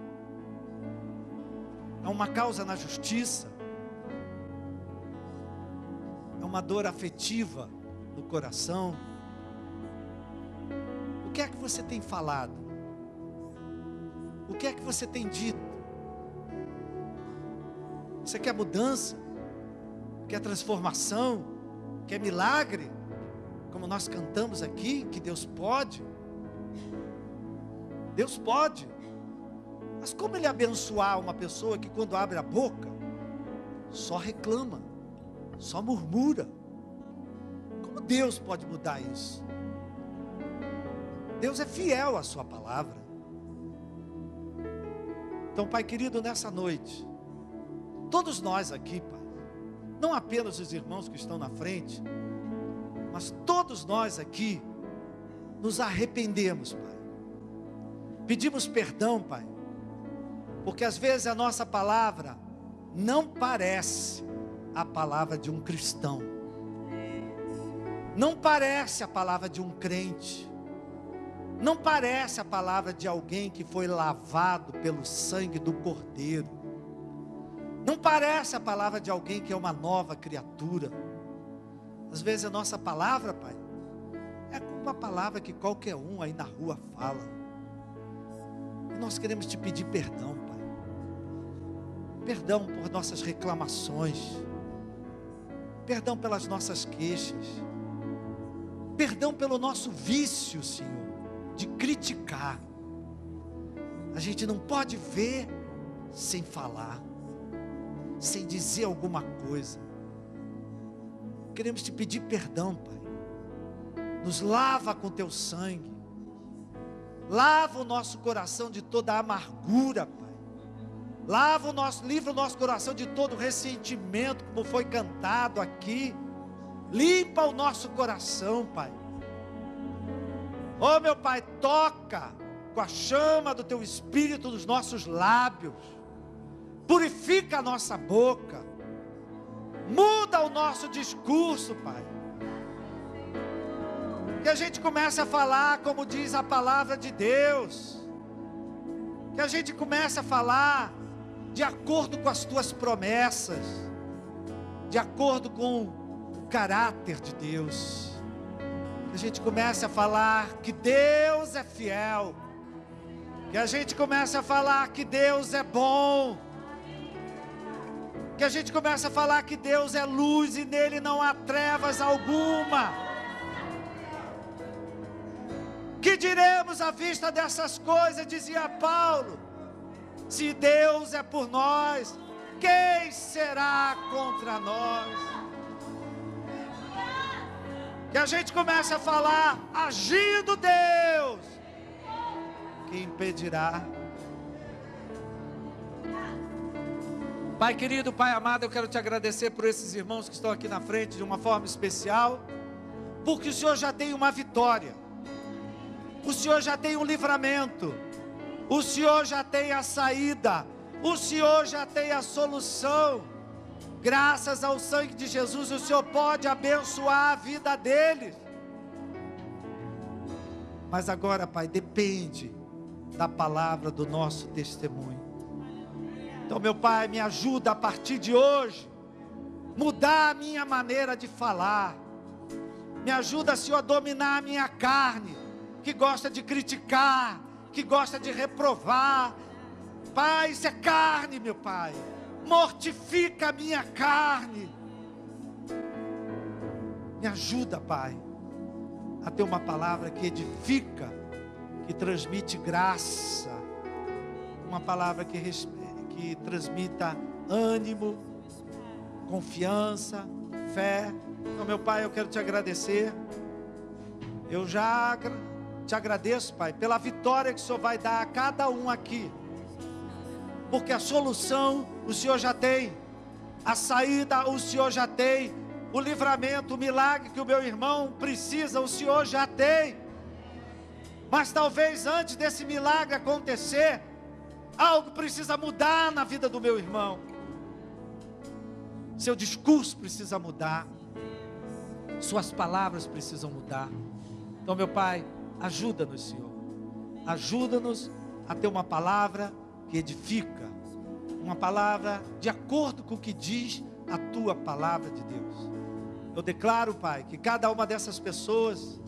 É uma causa na justiça? É uma dor afetiva no coração? O que é que você tem falado? O que é que você tem dito? Você quer mudança? Quer transformação? Quer milagre? Como nós cantamos aqui, que Deus pode. Deus pode. Mas como Ele abençoar uma pessoa que quando abre a boca, só reclama, só murmura? Como Deus pode mudar isso? Deus é fiel à sua palavra. Então, Pai querido, nessa noite, todos nós aqui, Pai, não apenas os irmãos que estão na frente, mas todos nós aqui, nos arrependemos, Pai. Pedimos perdão, Pai, porque às vezes a nossa palavra não parece a palavra de um cristão, não parece a palavra de um crente, não parece a palavra de alguém que foi lavado pelo sangue do Cordeiro, não parece a palavra de alguém que é uma nova criatura. Às vezes a nossa palavra, Pai, é como uma palavra que qualquer um aí na rua fala. E nós queremos te pedir perdão, Pai. Perdão por nossas reclamações. Perdão pelas nossas queixas. Perdão pelo nosso vício, Senhor, de criticar. A gente não pode ver sem falar, sem dizer alguma coisa. Queremos te pedir perdão, Pai. Nos lava com teu sangue. Lava o nosso coração de toda amargura, Pai. Livra o nosso coração de todo ressentimento, como foi cantado aqui. Limpa o nosso coração, Pai. Oh, meu Pai, toca com a chama do teu Espírito nos nossos lábios. Purifica a nossa boca. Muda o nosso discurso, Pai. Que a gente comece a falar como diz a palavra de Deus. Que a gente comece a falar de acordo com as tuas promessas, de acordo com o caráter de Deus. Que a gente comece a falar que Deus é fiel. Que a gente comece a falar que Deus é bom. Que a gente comece a falar que Deus é luz e nele não há trevas alguma. Que diremos à vista dessas coisas, dizia Paulo, se Deus é por nós, quem será contra nós? Que a gente comece a falar, agindo Deus, que impedirá? Pai querido, Pai amado, eu quero te agradecer por esses irmãos que estão aqui na frente de uma forma especial, porque o Senhor já tem uma vitória, o Senhor já tem um livramento, o Senhor já tem a saída, o Senhor já tem a solução. Graças ao sangue de Jesus, o Senhor pode abençoar a vida deles. Mas agora, Pai, depende da palavra do nosso testemunho. Então, meu Pai, me ajuda a partir de hoje mudar a minha maneira de falar. Me ajuda, Senhor, a dominar a minha carne, que gosta de criticar, que gosta de reprovar. Pai, isso é carne, meu Pai. Mortifica a minha carne. Me ajuda, Pai, a ter uma palavra que edifica, que transmite graça, uma palavra que transmita ânimo, confiança, fé. Então, meu Pai, eu quero te agradecer. Eu já te agradeço, Pai, pela vitória que o Senhor vai dar a cada um aqui, porque a solução o Senhor já tem, a saída o Senhor já tem, o livramento, o milagre que o meu irmão precisa, o Senhor já tem. Mas talvez antes desse milagre acontecer, algo precisa mudar na vida do meu irmão. Seu discurso precisa mudar, suas palavras precisam mudar. Então, meu Pai, ajuda-nos, Senhor. Ajuda-nos a ter uma palavra que edifica, uma palavra de acordo com o que diz a Tua palavra de Deus. Eu declaro, Pai, que cada uma dessas pessoas,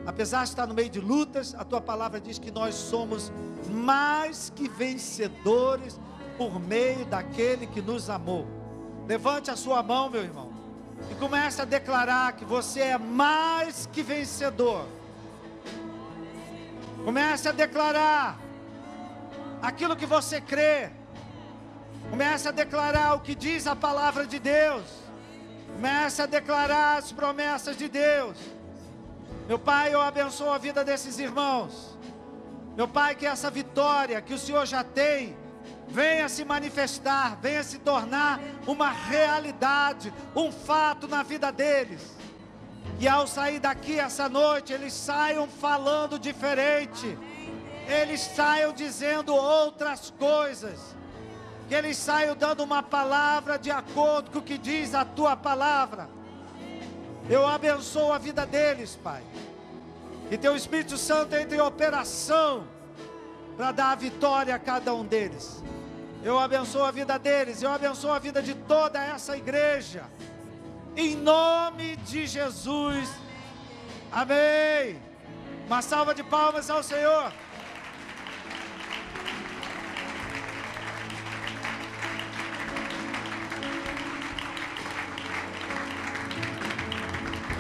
apesar de estar no meio de lutas, a Tua palavra diz que nós somos mais que vencedores por meio daquele que nos amou. Levante a sua mão, meu irmão, e comece a declarar que você é mais que vencedor. Comece a declarar aquilo que você crê. Comece a declarar o que diz a palavra de Deus. Comece a declarar as promessas de Deus. Meu Pai, eu abençoo a vida desses irmãos. Meu Pai, que essa vitória que o Senhor já tem, venha se manifestar, venha se tornar uma realidade, um fato na vida deles. E ao sair daqui essa noite, eles saiam falando diferente, eles saiam dizendo outras coisas, que eles saiam dando uma palavra de acordo com o que diz a Tua palavra. Eu abençoo a vida deles, Pai, que Teu Espírito Santo entre em operação, para dar a vitória a cada um deles. Eu abençoo a vida deles, eu abençoo a vida de toda essa igreja, em nome de Jesus, amém. Uma salva de palmas ao Senhor.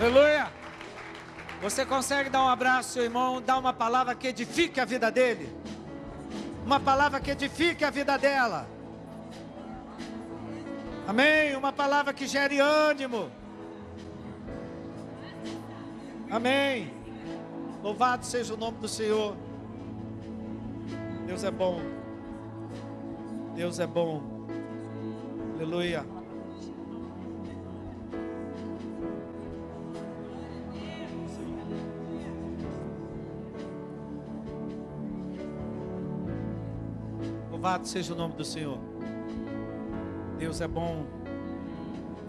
Aleluia. Você consegue dar um abraço ao seu irmão, dar uma palavra que edifique a vida dele, uma palavra que edifique a vida dela, amém, uma palavra que gere ânimo, amém. Louvado seja o nome do Senhor. Deus é bom, Deus é bom, aleluia. Louvado seja o nome do Senhor. Deus é bom.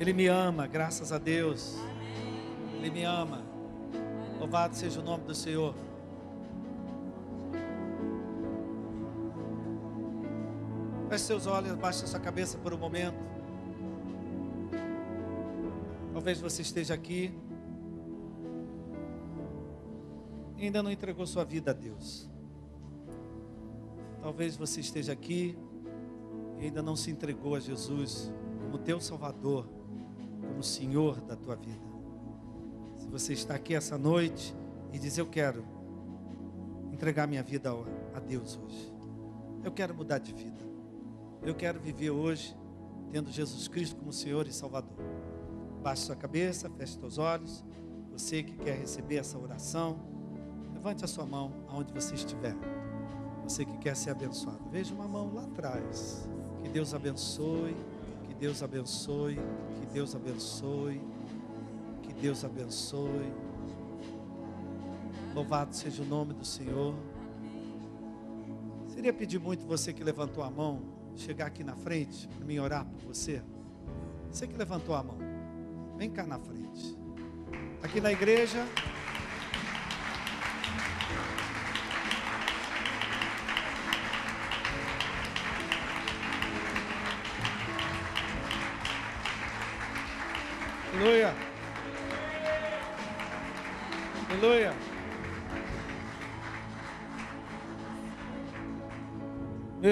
Ele me ama, graças a Deus. Ele me ama. Louvado seja o nome do Senhor. Feche seus olhos, baixe sua cabeça por um momento. Talvez você esteja aqui e ainda não entregou sua vida a Deus. Talvez você esteja aqui e ainda não se entregou a Jesus como teu Salvador, como Senhor da tua vida. Se você está aqui essa noite e diz: eu quero entregar minha vida a Deus hoje, eu quero mudar de vida, eu quero viver hoje tendo Jesus Cristo como Senhor e Salvador. Baixe sua cabeça, feche seus olhos. Você que quer receber essa oração, levante a sua mão aonde você estiver. Você que quer ser abençoado, veja uma mão lá atrás. Que Deus abençoe, que Deus abençoe, que Deus abençoe, que Deus abençoe. Louvado seja o nome do Senhor. Seria pedir muito você que levantou a mão, chegar aqui na frente, para mim orar por você. Você que levantou a mão, vem cá na frente. Aqui na igreja. Aleluia. Aleluia. Meu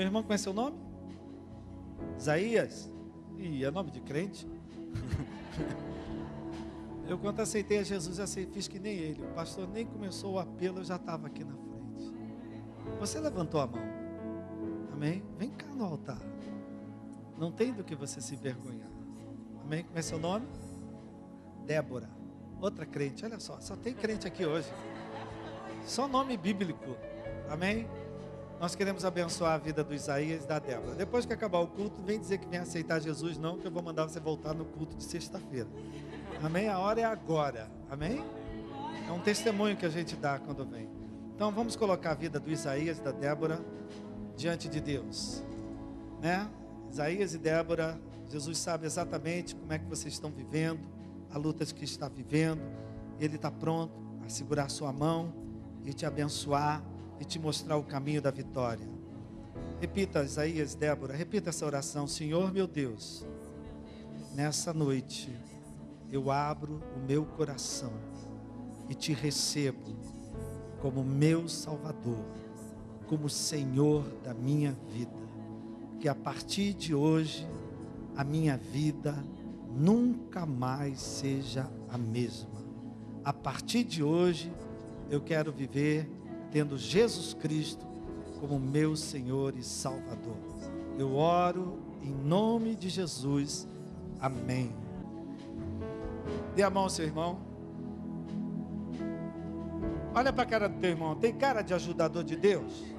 irmão conhece o nome? Isaías? Ih, é nome de crente. Eu, quando aceitei a Jesus, fiz que nem ele. O pastor nem começou o apelo, eu já estava aqui na frente. Você levantou a mão. Amém? Vem cá no altar. Não tem do que você se envergonhar. Amém? Como é seu nome? Débora. Outra crente. Olha só tem crente aqui hoje. Só nome bíblico. Amém? Nós queremos abençoar a vida do Isaías e da Débora. Depois que acabar o culto, vem dizer que vem aceitar Jesus, não, que eu vou mandar você voltar no culto de sexta-feira. Amém? A hora é agora. Amém? É um testemunho que a gente dá quando vem. Então vamos colocar a vida do Isaías e da Débora diante de Deus, né? Isaías e Débora, Jesus sabe exatamente como é que vocês estão vivendo, a luta que está vivendo. Ele está pronto a segurar a sua mão e te abençoar e te mostrar o caminho da vitória. Repita, Isaías, Débora, repita essa oração. Senhor meu Deus, nessa noite eu abro o meu coração e te recebo como meu Salvador, como Senhor da minha vida. Que a partir de hoje a minha vida nunca mais seja a mesma. A partir de hoje eu quero viver tendo Jesus Cristo como meu Senhor e Salvador. Eu oro em nome de Jesus. Amém. Dê a mão ao seu irmão. Olha para a cara do teu irmão. Tem cara de ajudador de Deus?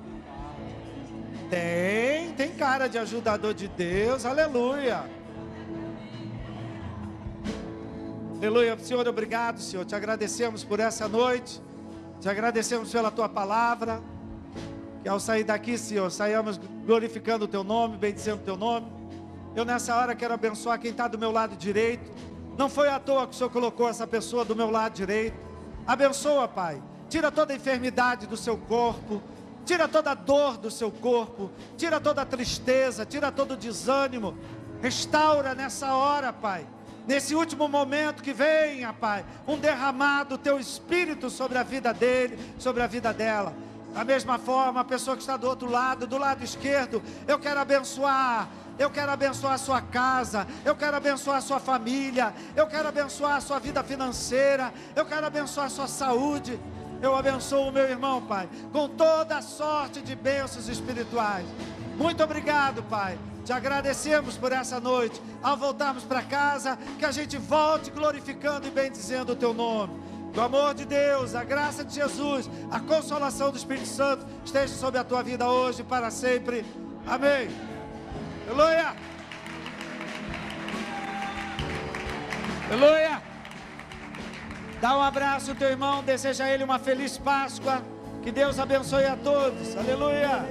Tem cara de ajudador de Deus. Aleluia. Aleluia. Senhor, obrigado, Senhor. Te agradecemos por essa noite. Te agradecemos pela tua palavra. Que ao sair daqui, Senhor, saiamos glorificando o teu nome, bendizendo o teu nome. Eu nessa hora quero abençoar quem está do meu lado direito. Não foi à toa que o Senhor colocou essa pessoa do meu lado direito. Abençoa, Pai. Tira toda a enfermidade do seu corpo. Tira toda a dor do seu corpo. Tira toda a tristeza. Tira todo o desânimo. Restaura nessa hora, Pai. Nesse último momento que venha, Pai, um derramado do teu Espírito sobre a vida dele, sobre a vida dela. Da mesma forma, a pessoa que está do outro lado, do lado esquerdo, eu quero abençoar a sua casa, eu quero abençoar a sua família, eu quero abençoar a sua vida financeira, eu quero abençoar a sua saúde. Eu abençoo o meu irmão, Pai, com toda a sorte de bênçãos espirituais. Muito obrigado, Pai. Te agradecemos por essa noite. Ao voltarmos para casa, que a gente volte glorificando e bendizendo o teu nome. Que o amor de Deus, a graça de Jesus, a consolação do Espírito Santo esteja sobre a tua vida hoje e para sempre. Amém. Aleluia. Aleluia. Dá um abraço ao teu irmão, deseja a ele uma feliz Páscoa. Que Deus abençoe a todos. Aleluia.